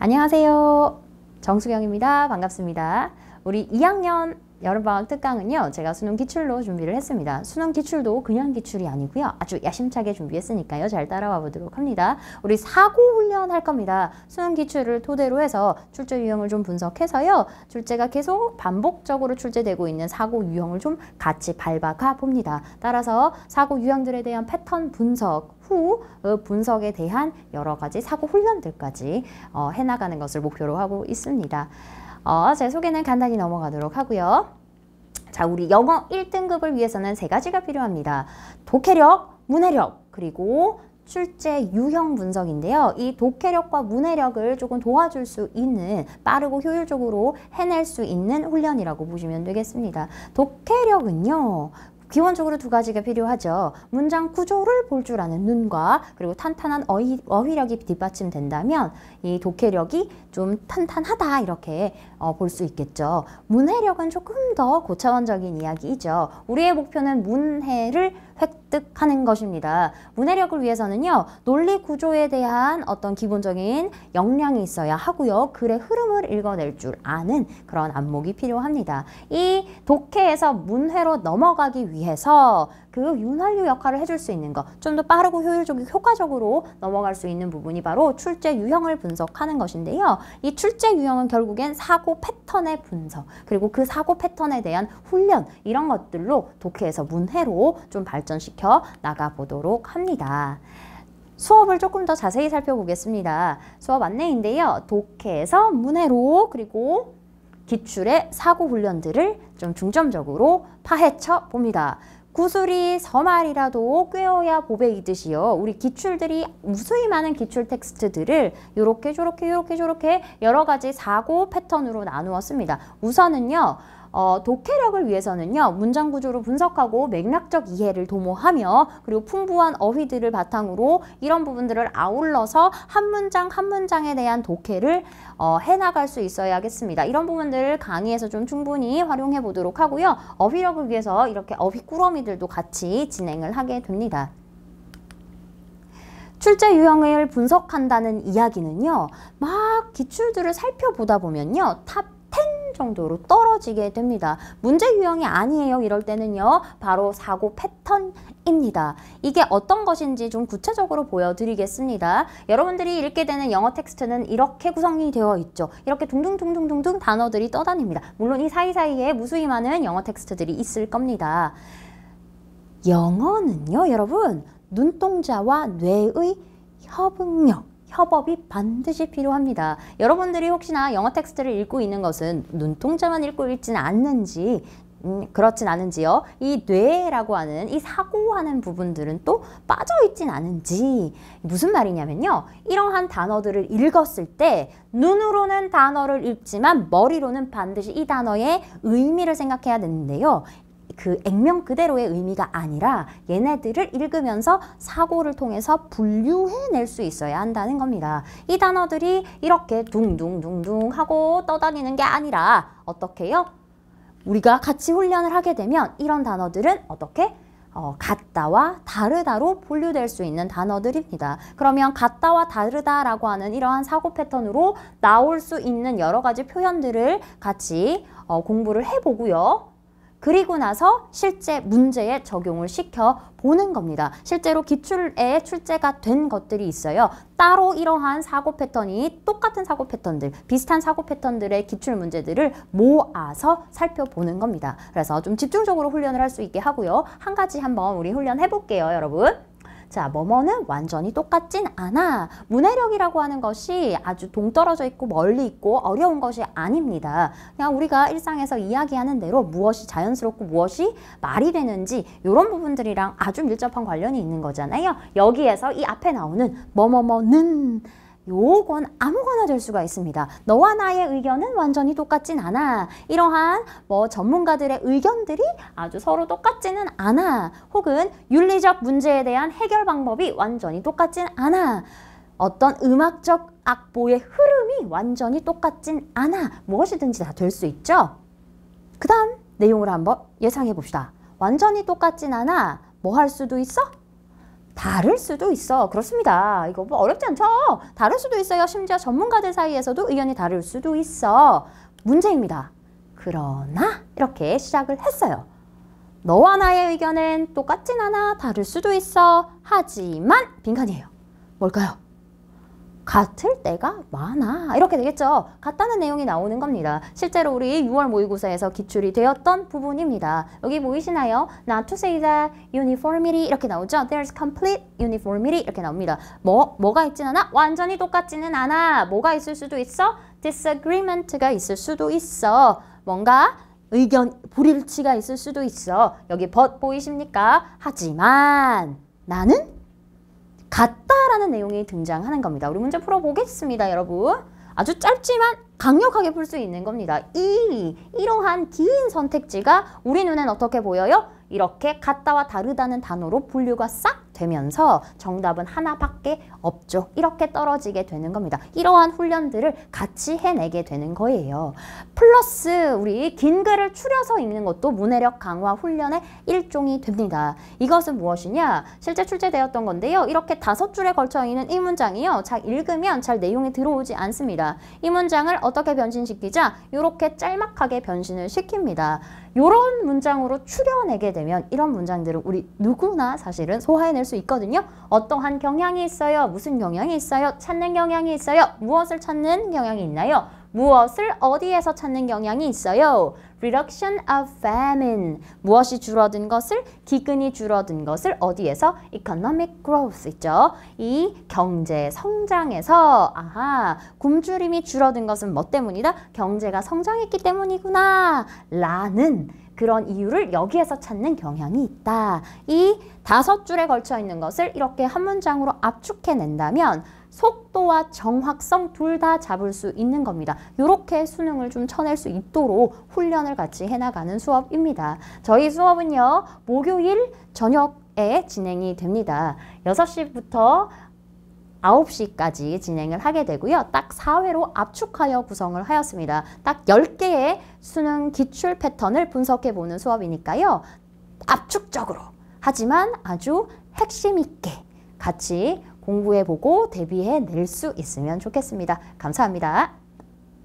안녕하세요. 정수경입니다. 반갑습니다. 우리 2학년 여름방학 특강은요, 제가 수능 기출로 준비를 했습니다. 수능 기출도 그냥 기출이 아니고요, 아주 야심차게 준비했으니까요, 잘 따라와 보도록 합니다. 우리 사고 훈련 할 겁니다. 수능 기출을 토대로 해서 출제 유형을 좀 분석해서요, 출제가 계속 반복적으로 출제되고 있는 사고 유형을 좀 같이 밟아가 봅니다. 따라서 사고 유형들에 대한 패턴 분석 후 분석에 대한 여러 가지 사고 훈련들까지 해나가는 것을 목표로 하고 있습니다. 제 소개는 간단히 넘어가도록 하고요. 자, 우리 영어 1등급을 위해서는 세 가지가 필요합니다. 독해력, 문해력, 그리고 출제 유형 분석인데요. 이 독해력과 문해력을 조금 도와줄 수 있는, 빠르고 효율적으로 해낼 수 있는 훈련이라고 보시면 되겠습니다. 독해력은요, 기본적으로 두 가지가 필요하죠. 문장 구조를 볼 줄 아는 눈과, 그리고 탄탄한 어휘력이 뒷받침된다면 이 독해력이 좀 탄탄하다, 이렇게 볼 수 있겠죠. 문해력은 조금 더 고차원적인 이야기이죠. 우리의 목표는 문해를 획득하는 것입니다. 문해력을 위해서는요, 논리 구조에 대한 어떤 기본적인 역량이 있어야 하고요. 글의 흐름을 읽어낼 줄 아는 그런 안목이 필요합니다. 이 독해에서 문해로 넘어가기 위해서 그 윤활유 역할을 해줄 수 있는 것, 좀 더 빠르고 효율적이고 효과적으로 넘어갈 수 있는 부분이 바로 출제 유형을 분석하는 것인데요. 이 출제 유형은 결국엔 사고 패턴의 분석, 그리고 그 사고 패턴에 대한 훈련, 이런 것들로 독해에서 문해로 좀 발전시켜 나가보도록 합니다. 수업을 조금 더 자세히 살펴보겠습니다. 수업 안내인데요. 독해에서 문해로, 그리고 기출의 사고 훈련들을 좀 중점적으로 파헤쳐 봅니다. 구슬이 서말이라도 꿰어야 보배이듯이요. 우리 기출들이 무수히 많은 기출 텍스트들을 요렇게 저렇게 여러 가지 사고 패턴으로 나누었습니다. 우선은요, 독해력을 위해서는요, 문장 구조를 분석하고 맥락적 이해를 도모하며, 그리고 풍부한 어휘들을 바탕으로 이런 부분들을 아울러서 한 문장 한 문장에 대한 독해를 해나갈 수 있어야겠습니다. 이런 부분들을 강의에서 좀 충분히 활용해 보도록 하고요. 어휘력을 위해서 이렇게 어휘 꾸러미들도 같이 진행을 하게 됩니다. 출제 유형을 분석한다는 이야기는요, 막 기출들을 살펴보다 보면요, 탑 10 정도로 떨어지게 됩니다. 문제 유형이 아니에요, 이럴 때는요, 바로 사고 패턴입니다. 이게 어떤 것인지 좀 구체적으로 보여드리겠습니다. 여러분들이 읽게 되는 영어 텍스트는 이렇게 구성이 되어 있죠. 이렇게 둥둥둥둥둥둥 단어들이 떠다닙니다. 물론 이 사이사이에 무수히 많은 영어 텍스트들이 있을 겁니다. 영어는요, 여러분, 눈동자와 뇌의 협업이 반드시 필요합니다. 여러분들이 혹시나 영어 텍스트를 읽고 있는 것은 눈동자만 읽고 있지는 않는지, 그렇진 않은지요. 이 뇌라고 하는 이 사고하는 부분들은 또 빠져있진 않은지, 무슨 말이냐면요, 이러한 단어들을 읽었을 때 눈으로는 단어를 읽지만 머리로는 반드시 이 단어의 의미를 생각해야 되는데요. 그 액면 그대로의 의미가 아니라 얘네들을 읽으면서 사고를 통해서 분류해낼 수 있어야 한다는 겁니다. 이 단어들이 이렇게 둥둥둥둥 하고 떠다니는 게 아니라 어떻게 해요? 우리가 같이 훈련을 하게 되면 이런 단어들은 어떻게? 같다와 다르다로 분류될 수 있는 단어들입니다. 그러면 같다와 다르다라고 하는 이러한 사고 패턴으로 나올 수 있는 여러 가지 표현들을 같이 공부를 해보고요. 그리고 나서 실제 문제에 적용을 시켜 보는 겁니다. 실제로 기출에 출제가 된 것들이 있어요. 따로 이러한 사고 패턴이, 똑같은 사고 패턴들, 비슷한 사고 패턴들의 기출 문제들을 모아서 살펴보는 겁니다. 그래서 좀 집중적으로 훈련을 할 수 있게 하고요. 한 가지 한번 우리 훈련해 볼게요, 여러분. 자, 뭐뭐는 완전히 똑같진 않아. 문해력이라고 하는 것이 아주 동떨어져 있고 멀리 있고 어려운 것이 아닙니다. 그냥 우리가 일상에서 이야기하는 대로 무엇이 자연스럽고 무엇이 말이 되는지, 이런 부분들이랑 아주 밀접한 관련이 있는 거잖아요. 여기에서 이 앞에 나오는 뭐뭐뭐는, 요건 아무거나 될 수가 있습니다. 너와 나의 의견은 완전히 똑같진 않아. 이러한 전문가들의 의견들이 아주 서로 똑같지는 않아. 혹은 윤리적 문제에 대한 해결 방법이 완전히 똑같진 않아. 어떤 음악적 악보의 흐름이 완전히 똑같진 않아. 무엇이든지 다 될 수 있죠. 그 다음 내용을 한번 예상해 봅시다. 완전히 똑같진 않아. 뭐 할 수도 있어? 다를 수도 있어. 그렇습니다. 이거 뭐 어렵지 않죠? 다를 수도 있어요. 심지어 전문가들 사이에서도 의견이 다를 수도 있어. 문제입니다. 그러나 이렇게 시작을 했어요. 너와 나의 의견은 똑같진 않아. 다를 수도 있어. 하지만 빈칸이에요. 뭘까요? 같을 때가 많아. 이렇게 되겠죠. 같다는 내용이 나오는 겁니다. 실제로 우리 6월 모의고사에서 기출이 되었던 부분입니다. 여기 보이시나요? Not to say that uniformity 이렇게 나오죠. There's complete uniformity 이렇게 나옵니다. 뭐가 있진 않아? 완전히 똑같지는 않아. 뭐가 있을 수도 있어? disagreement가 있을 수도 있어. 뭔가 의견 불일치가 있을 수도 있어. 여기 but 보이십니까? 하지만 나는 같다라는 내용이 등장하는 겁니다. 우리 문제 풀어보겠습니다, 여러분. 아주 짧지만 강력하게 풀 수 있는 겁니다. 이러한 긴 선택지가 우리 눈엔 어떻게 보여요? 이렇게 같다와 다르다는 단어로 분류가 싹 되면서 정답은 하나밖에 없죠. 이렇게 떨어지게 되는 겁니다. 이러한 훈련들을 같이 해내게 되는 거예요. 플러스 우리 긴 글을 추려서 읽는 것도 문해력 강화 훈련의 일종이 됩니다. 이것은 무엇이냐? 실제 출제되었던 건데요. 이렇게 5줄에 걸쳐 있는 이 문장이요. 잘 읽으면 잘 내용이 들어오지 않습니다. 이 문장을 어떻게 변신시키자? 이렇게 짤막하게 변신을 시킵니다. 이런 문장으로 추려내게 되면 이런 문장들은 우리 누구나 사실은 소화해낼 수 있거든요. 어떠한 경향이 있어요? 무슨 경향이 있어요? 찾는 경향이 있어요? 무엇을 찾는 경향이 있나요? 무엇을 어디에서 찾는 경향이 있어요? Reduction of famine. 무엇이 줄어든 것을? 기근이 줄어든 것을 어디에서? Economic growth 있죠. 이 경제 성장에서 굶주림이 줄어든 것은 뭐 때문이다? 경제가 성장했기 때문이구나 라는 그런 이유를 여기에서 찾는 경향이 있다. 이 5줄에 걸쳐 있는 것을 이렇게 한 문장으로 압축해낸다면 속도와 정확성 둘 다 잡을 수 있는 겁니다. 이렇게 수능을 좀 쳐낼 수 있도록 훈련을 같이 해나가는 수업입니다. 저희 수업은요. 목요일 저녁에 진행이 됩니다. 6시부터 9시까지 진행을 하게 되고요. 딱 4회로 압축하여 구성을 하였습니다. 딱 10개의 수능 기출 패턴을 분석해보는 수업이니까요. 압축적으로 하지만 아주 핵심 있게 같이 공부해보고 대비해낼 수 있으면 좋겠습니다. 감사합니다.